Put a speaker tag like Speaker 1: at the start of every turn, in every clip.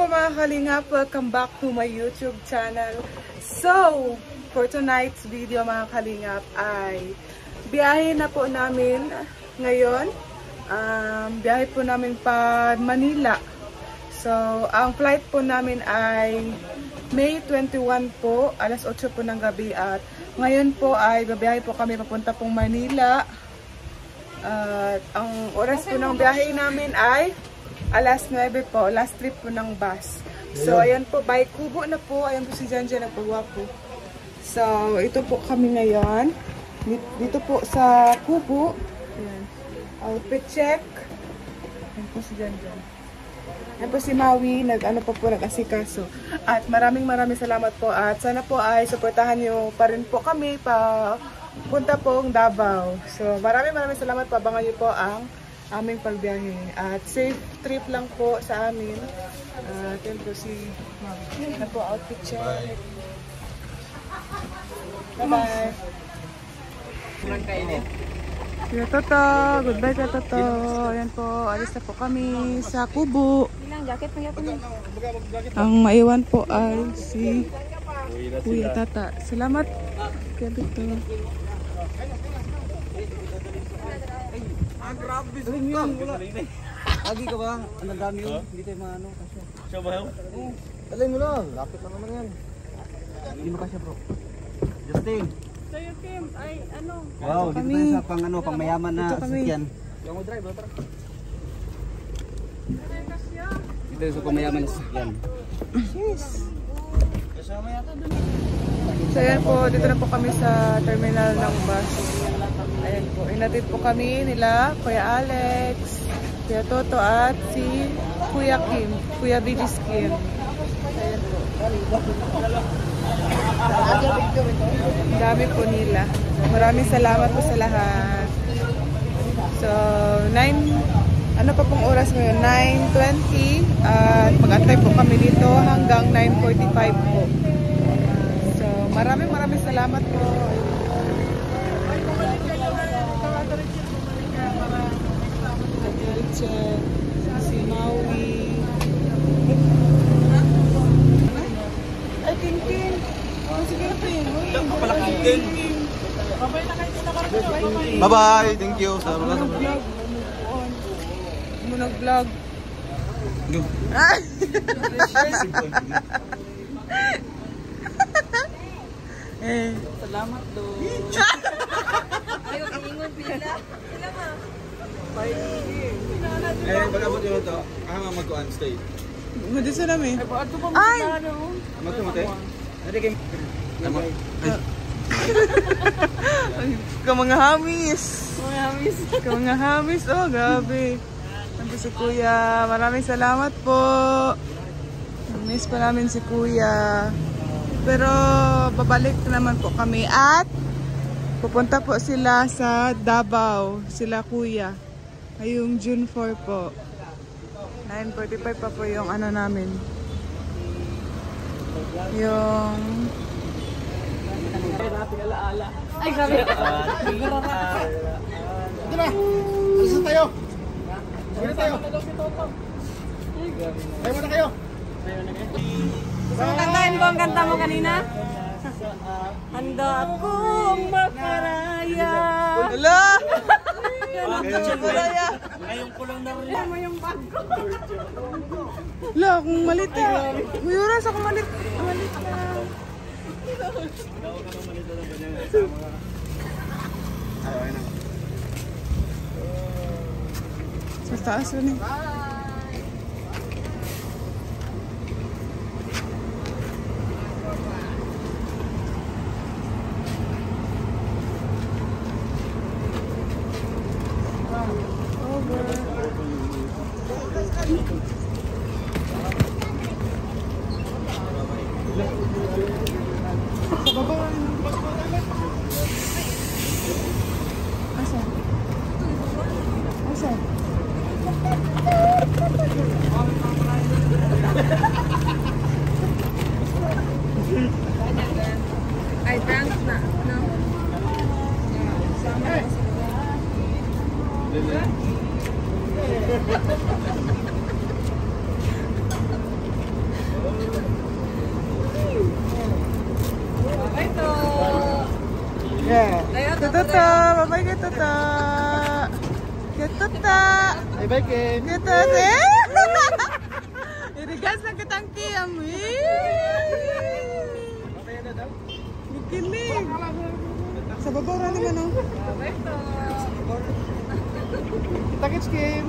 Speaker 1: mga kalingap, welcome back to my YouTube channel. So, for tonight's video mga kalingap ay biyahe na po namin ngayon. Biyahe po namin pa Manila. So, ang flight po namin ay May 21 po, alas 8 po ng gabi at ngayon po ay babiyahe po kami papunta pong Manila. At ang oras po ng biyahe namin ay alas 9 po, last trip po ng bus. So, ayan po, by Kubo na po. Ayan po si Janjan, nagpagawa po. So, ito po kami ngayon. Dito po sa Kubo. Ayan. Outfit check. Ayan po si Janjan. Ayan po si Maui, nag-asikaso. At maraming salamat po. At sana po ay suportahan nyo pa rin po kami pa punta pong Davao. So, maraming salamat po. Abangan nyo po ang aming pagbiyahe. At safe trip lang po sa amin. Ito po si Mami. Na po, outfit check. Bye-bye. Kuya Toto. Goodbye Kuya Toto. Ayan po, alis na po kami sa Kubo. Ang maiwan po ay si Kuya Tata. Salamat Kuya Toto.
Speaker 2: Grabe sa yun. Agi ka ba? Ang dami yun. Hindi tayo maano. Siya ba yun? Alay mo lang. Lapit lang naman yan. Hindi mo kasya bro. Justin.
Speaker 1: Sa'yo Kim, ay ano?
Speaker 2: Wow, dito tayo sa pang mayaman na sasakyan. Yung mo drive, tara. Dito tayo sa pang mayaman na sasakyan.
Speaker 1: Yes. So ayan po, dito na po kami sa terminal ng bus. Ayan po, inatid po kami nila, Kuya Alex, Kuya Toto at si Kuya Kim, Kuya Bigis Kim. Ayan po. Ang dami po nila. Maraming salamat po sa lahat. So, ano pa pong oras ngayon? 9:20 at mag-antay po kami dito hanggang 9:45 po. So, maraming salamat po. Richard, si Maui. Ay, King. Sige, King.
Speaker 2: Bye-bye. Thank you.
Speaker 1: Nag-vlog. Salamat do. Ayaw ingon pila. Salamat.
Speaker 2: Pag-abot nyo ito, mag-go-on stay.
Speaker 1: Madisa namin. Ay!
Speaker 2: Magtumate? Hindi kayo.
Speaker 1: Kamangahamis. Kamangahamis. Oh, gabi. Nandito si Kuya. Maraming salamat po. Miss pa namin si Kuya. Pero babalik naman po kami at pupunta po sila sa Davao. Sila Kuya. Ngayong June 4 po. 9:45 pa po yung ano namin. Yung ay, grabe.
Speaker 2: Ito na! Alisan tayo! Sige tayo! Tayo muna kayo!
Speaker 1: So, kantahin ko ang kanta mo kanina? Handa akong makaraya. Hala!
Speaker 2: Ngayon ko lang na rin.
Speaker 1: Mo yung bag ko. Hala, kung malit eh. Mayuras ako malit. Malit na. Sa taas rin eh. Sa baba. Asa? Asa? Ay, prank na. No? Sama na. Bye to. Yeah. Tututa. Bye-bye kay Tuta. Kay Tuta.
Speaker 2: Bye-bye, Kim.
Speaker 1: Kay Tuta. Irigas lang kitang Kim. Kinig. Sa babora naman oh. Bye to.
Speaker 2: Kita-kits, Kim.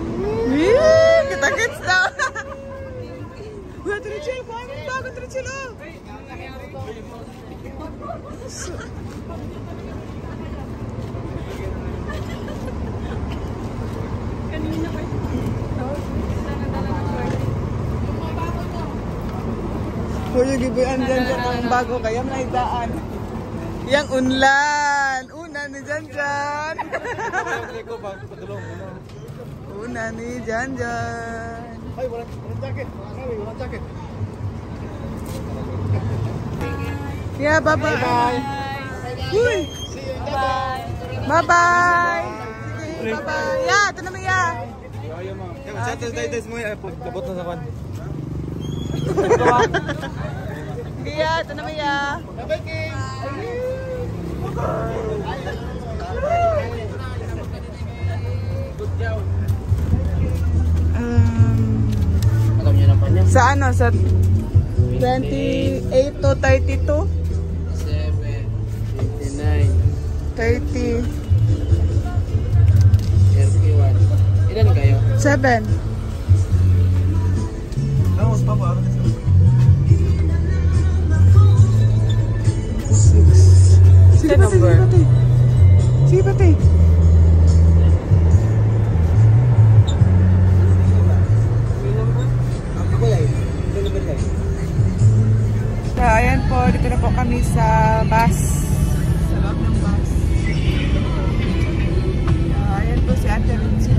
Speaker 1: Kita-kits daw. Uy, ito rin chill. Paano yung bago? Ito rin chill oh. Kanina pa ito. Uy, yung gibuyan dyan dyan ang bago kaya naidaan. Yang unlan. Una ni Jan Jan. Una ni Jan Jan.
Speaker 2: Ay, walang jacket. Ay, walang jacket.
Speaker 1: Yeah, bye-bye.
Speaker 2: Bye-bye.
Speaker 1: Uy.
Speaker 2: See you. Bye-bye.
Speaker 1: Bye-bye. Sige, bye-bye. Yeah, ito naman ya.
Speaker 2: Chat tayo mo ay pagkabot na sa kan.
Speaker 1: Sige ya, ito naman ya.
Speaker 2: Bye-bye, Kim.
Speaker 1: Sa ano? Sa 28 to 32?
Speaker 2: 7, 59,
Speaker 1: 30.
Speaker 2: 31. Ilan kayo?
Speaker 1: 7.
Speaker 2: Vamos, papa.
Speaker 1: 6. Sige pati, sige pati. Sige pati. So, ayan po, dito na po kami sa bus. Sa loob ng bus. Ayan po si Ate Ritzy.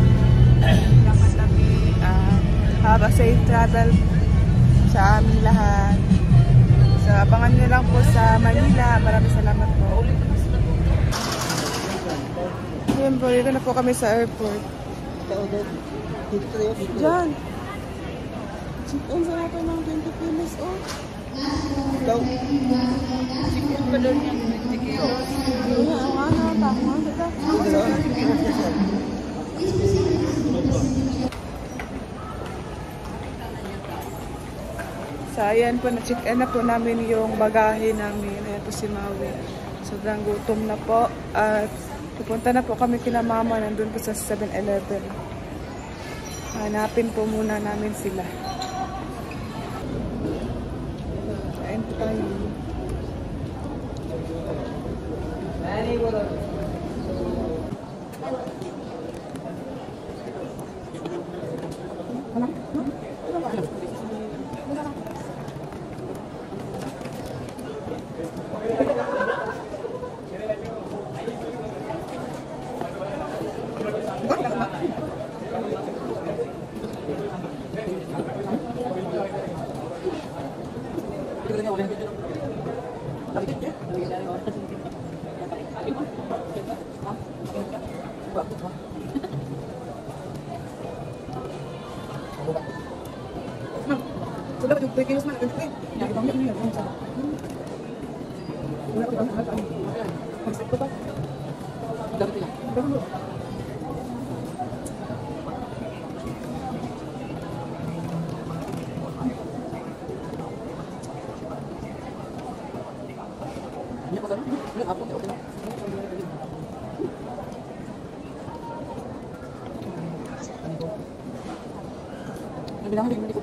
Speaker 1: Dapat kami have a safe travel sa aming lahat. So, abangan nyo lang po sa Manila. Maraming salamat po. Ayan po, dito na po kami sa airport. Diyan. Check-in sa natin ng 20 kilos, oh.
Speaker 2: Ikaw?
Speaker 1: Check-in pa doon yung 20 kilos. Ang ano, tama. So, ayan po, na-check-in na po namin yung bagahe namin. Ayan po si Maui. Sobrang gutom na po. At pupunta na po kami kina mama. Nandun po sa 7-Eleven. Hanapin po muna namin sila. Ayan po tayo. Sudah yung kilos man ang trip. Nakibangyo niya yung sa. Wala ko ba na ano. Pagsak ko ba? Dapat lang. Niya pa sa. Niya ako okay na. Bilang hindi ko.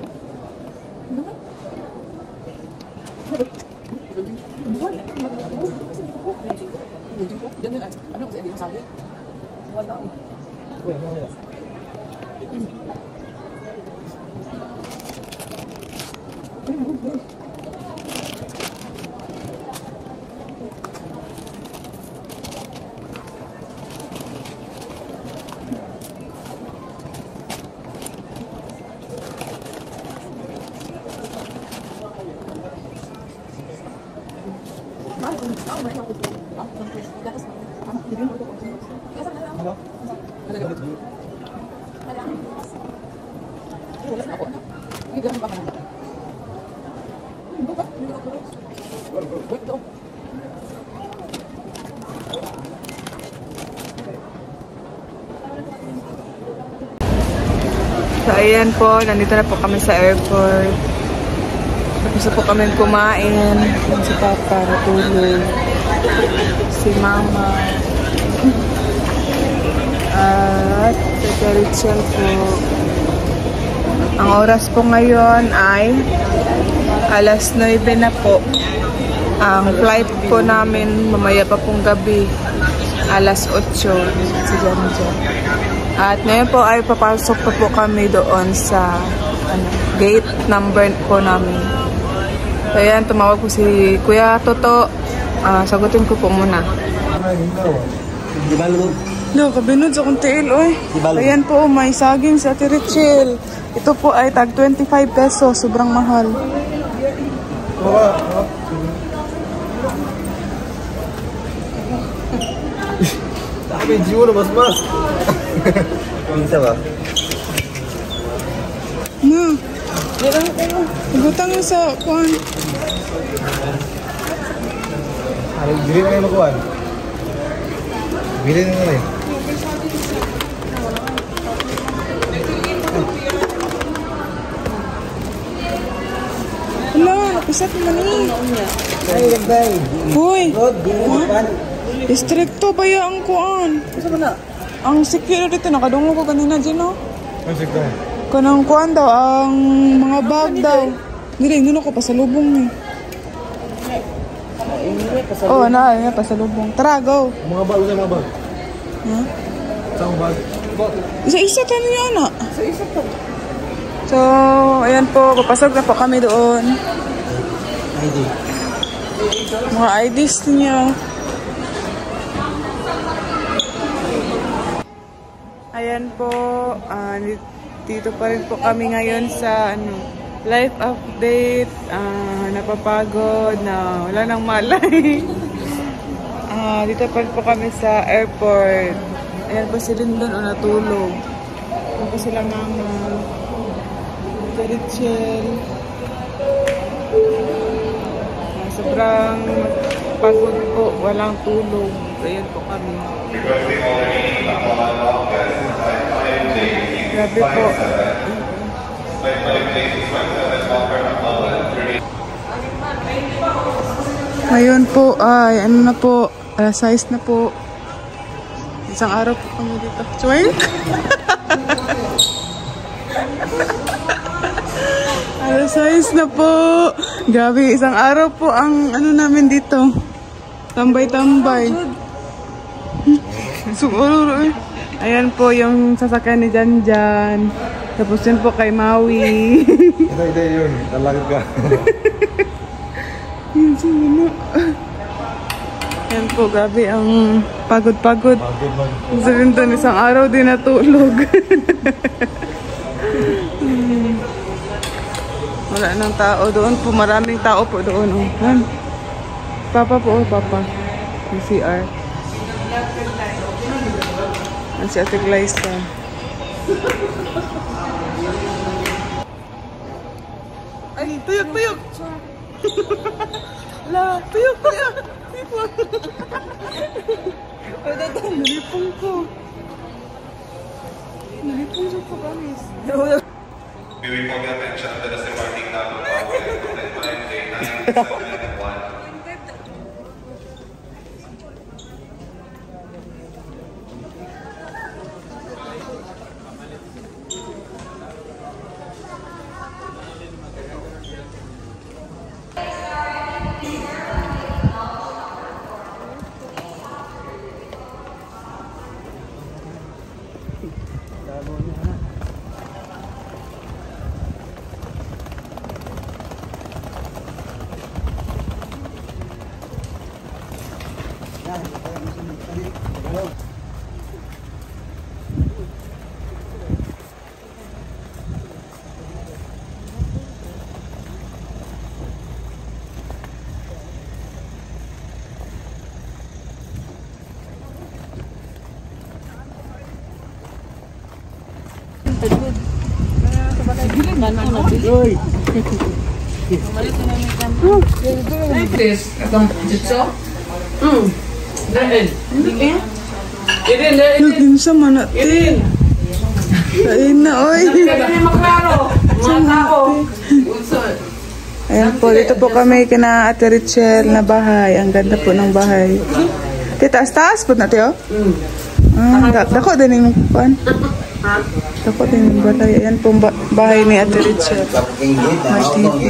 Speaker 1: Ano kasi hindi masabi? Wala. So, ayan po. Nandito na po kami sa airport. Tapos na po kami kumain. Si Papa, natulog. Si Mama. At si Rachel po. Ang oras po ngayon ay alas 9 na po. Ang flight po namin mamaya pa pong gabi. Alas 8. Si Janjan. At ngayon po ay papasok pa po kami doon sa gate number po namin. So ayan, tumawag po si Kuya Toto. Sagutin ko po muna. No, kabinod sa kong tiil, oy. Ayan po, may saging sa Ate Richel. Ito po ay tag 25 pesos. Sobrang mahal.
Speaker 2: Sabi, Gio na mas. Minsa ba?
Speaker 1: No. Ibutang mo sa kuhan.
Speaker 2: Bili na kayo makuhan. Bili na nila eh.
Speaker 1: Hala, napisat mo ni.
Speaker 2: Ay, gagday.
Speaker 1: Hoy.
Speaker 2: God, bili na.
Speaker 1: Distrikto ba ya ang kuhan?
Speaker 2: Masa ba na?
Speaker 1: Ang security, nakadungo ko kanina dyan, no?
Speaker 2: Ang sikta.
Speaker 1: Kanang kuhan daw, ang mga bag daw. Hindi ko pasalubong ni. Oh, pasalubong. Tara, go.
Speaker 2: Mga bag, mga bag.
Speaker 1: Huh?
Speaker 2: Saan bag?
Speaker 1: Isa-isa tayo niya, anak.
Speaker 2: Isa pa.
Speaker 1: So, ayan po, papasok na po kami doon.
Speaker 2: ID.
Speaker 1: Mga IDs niya. Ayan po, dito pa rin po kami ngayon sa life update. Napapagod na wala nang malay. Dito pa rin po kami sa airport. Ayan po si Lyndon natulog. Ayan po sila Mama. Rachel. Sobrang pagod po, walang tulog. Ayan po kami. Grabe po. Ngayon po ay na po, alas 6 na po. Isang araw po kami dito. Chuy? Alas 6 na po. Grabe, isang araw po ang namin dito. Tambay-tambay. Sumuro eh. Ayan po yung sasakyan ni Janjan. Tapos yun po kay Maui.
Speaker 2: Ito yun. Talagad ka.
Speaker 1: Yun sino. Ayan po, grabe ang pagod-pagod. Sabihin doon, isang araw din natulog. Wala nang tao doon po. Maraming tao po doon. Oh. Papa po, Papa. Yung CR. Ang si Ate Glyza. Ay, tuyok! La, tuyok! Sipon! Nalipong ko. Nalipong siya po kami.
Speaker 3: We report the attention of the departing now to Power and Day 971.
Speaker 4: This atong jitso. Dahil. Idin.
Speaker 1: Naging sa manati. Kain na, oy. Ayan po, dito po kami kina Ate Richelle na bahay. Ang ganda po ng bahay. Taas po natin, oh. Dako din yung kuan. Dako din yung balay. Ayan po bahay ni Ate Richelle. May TV.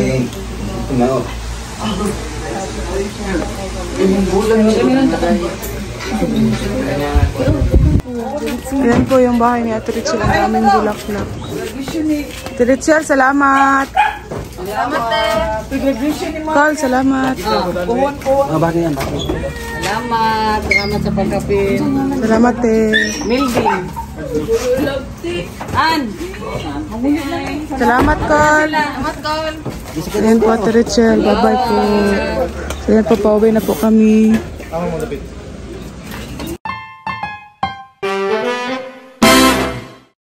Speaker 1: Ayan po yung bahay ni Ate Richelle. Ang daming bulaklak. Ate Richelle, salamat.
Speaker 4: Salamat eh.
Speaker 1: Carl, salamat.
Speaker 2: Mga bakit yan?
Speaker 4: Salamat. Salamat sa pagkapin.
Speaker 1: Salamat eh.
Speaker 4: Milvin. An.
Speaker 1: Salamat, Carl.
Speaker 4: Salamat, Carl.
Speaker 1: Ayan po, Ate Richelle. Bye-bye po. So, ayan po, pauwi na po kami.